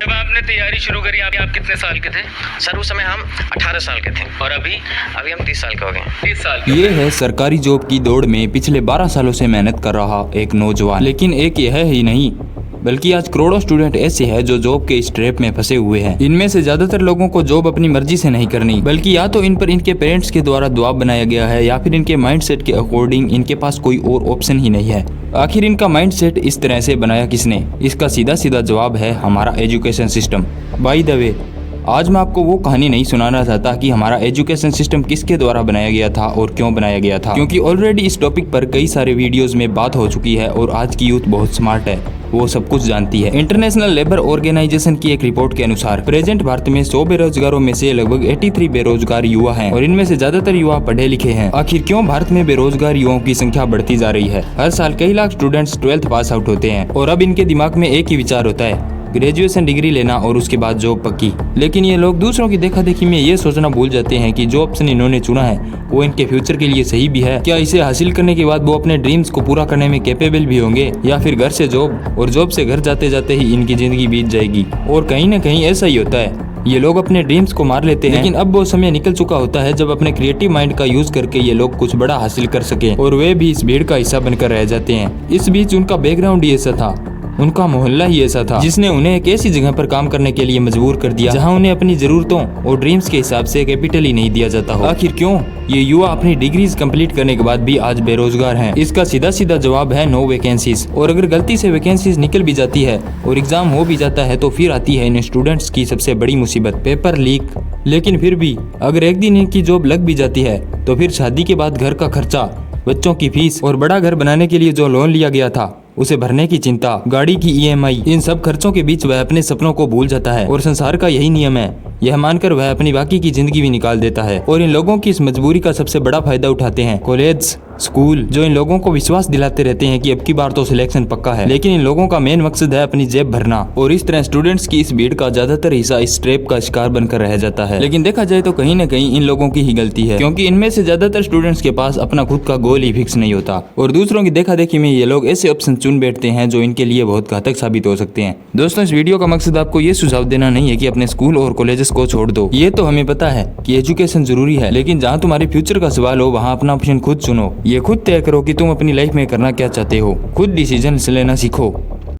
जब आपने तैयारी शुरू करी आप कितने साल के थे? सर उस समय हम 18 साल के थे और अभी हम 30 साल के हो गए। 30 साल के। ये है सरकारी जॉब की दौड़ में पिछले 12 सालों से मेहनत कर रहा एक नौजवान। लेकिन एक यह ही नहीं बल्कि आज करोड़ों स्टूडेंट ऐसे हैं जो जॉब के इस ट्रैप में फंसे हुए हैं। इनमें से ज्यादातर लोगों को जॉब अपनी मर्जी से नहीं करनी, बल्कि या तो इन पर इनके पेरेंट्स के द्वारा दबाव बनाया गया है या फिर इनके माइंडसेट के अकॉर्डिंग इनके पास कोई और ऑप्शन ही नहीं है। आखिर इनका माइंडसेट इस तरह से बनाया किसने? इसका सीधा सीधा जवाब है हमारा education system. By the way, आज मैं आपको वो कहानी नहीं सुनाना चाहता कि हमारा एजुकेशन सिस्टम किसके द्वारा बनाया गया था और क्यों बनाया गया था, क्योंकि ऑलरेडी इस टॉपिक पर कई सारे वीडियोस में बात हो चुकी है और आज की यूथ बहुत स्मार्ट है, वो सब कुछ जानती है। इंटरनेशनल लेबर ऑर्गेनाइजेशन की एक रिपोर्ट के अनुसार प्रेजेंट भारत में 100 बेरोजगारों में से लगभग 83 बेरोजगार युवा हैं और इनमें से ज्यादातर युवा पढ़े लिखे हैं। आखिर क्यों भारत में बेरोजगार युवाओं की संख्या बढ़ती जा रही है? हर साल कई lakh students 12th pass out होते हैं और अब इनके दिमाग में एक ही विचार होता है, ग्रेजुएशन डिग्री लेना और उसके बाद जॉब पक्की। लेकिन ये लोग दूसरों की देखा देखी में ये सोचना भूल जाते हैं कि जो ऑप्शन इन्होंने चुना है वो इनके फ्यूचर के लिए सही भी है। क्या इसे हासिल करने के बाद वो अपने ड्रीम्स को पूरा करने में कैपेबल भी होंगे, या फिर घर से जॉब और जॉब से घर जाते जाते ही इनकी जिंदगी बीत जाएगी? और कहीं ना कहीं ऐसा ही होता है, ये लोग अपने ड्रीम्स को मार लेते हैं। लेकिन अब वो समय निकल चुका होता है जब अपने क्रिएटिव माइंड का यूज करके ये लोग कुछ बड़ा हासिल कर सके और वे भी इस भीड़ का हिस्सा बनकर रह जाते हैं। इस बीच उनका बैकग्राउंड ही ऐसा था, उनका मोहल्ला ही ऐसा था, जिसने उन्हें एक ऐसी जगह पर काम करने के लिए मजबूर कर दिया जहां उन्हें अपनी जरूरतों और ड्रीम्स के हिसाब से कैपिटल ही नहीं दिया जाता हो। आखिर क्यों ये युवा अपनी डिग्रीज कंप्लीट करने के बाद भी आज बेरोजगार हैं? इसका सीधा सीधा जवाब है नो वैकेंसीज। और अगर गलती से वैकेंसीज निकल भी जाती है और एग्जाम हो भी जाता है तो फिर आती है इन स्टूडेंट्स की सबसे बड़ी मुसीबत, पेपर लीक। लेकिन फिर भी अगर एक दिन इनकी जॉब लग भी जाती है तो फिर शादी के बाद घर का खर्चा, बच्चों की फीस और बड़ा घर बनाने के लिए जो लोन लिया गया था उसे भरने की चिंता, गाड़ी की EMI, इन सब खर्चों के बीच वह अपने सपनों को भूल जाता है। और संसार का यही नियम है, यह मानकर वह अपनी बाकी की जिंदगी भी निकाल देता है। और इन लोगों की इस मजबूरी का सबसे बड़ा फायदा उठाते हैं कॉलेज, स्कूल, जो इन लोगों को विश्वास दिलाते रहते हैं कि अब की बार तो सिलेक्शन पक्का है। लेकिन इन लोगों का मेन मकसद है अपनी जेब भरना। और इस तरह स्टूडेंट्स की इस भीड़ का ज्यादातर हिस्सा इस ट्रैप का शिकार बनकर रह जाता है। लेकिन देखा जाए तो कहीं न कहीं इन लोगों की ही गलती है, क्योंकि इनमें से ज्यादातर स्टूडेंट्स के पास अपना खुद का गोल ही फिक्स नहीं होता और दूसरों की देखा देखी में ये लोग ऐसे ऑप्शन चुन बैठते हैं जो इनके लिए बहुत घातक साबित हो सकते हैं। दोस्तों, इस वीडियो का मकसद आपको ये सुझाव देना नहीं है कि अपने स्कूल और कॉलेजेस को छोड़ दो। ये तो हमें पता है कि एजुकेशन जरूरी है, लेकिन जहाँ तुम्हारे फ्यूचर का सवाल हो वहाँ अपना ऑप्शन खुद चुनो। ये खुद तय करो कि तुम अपनी लाइफ में करना क्या चाहते हो। खुद डिसीजन लेना सीखो।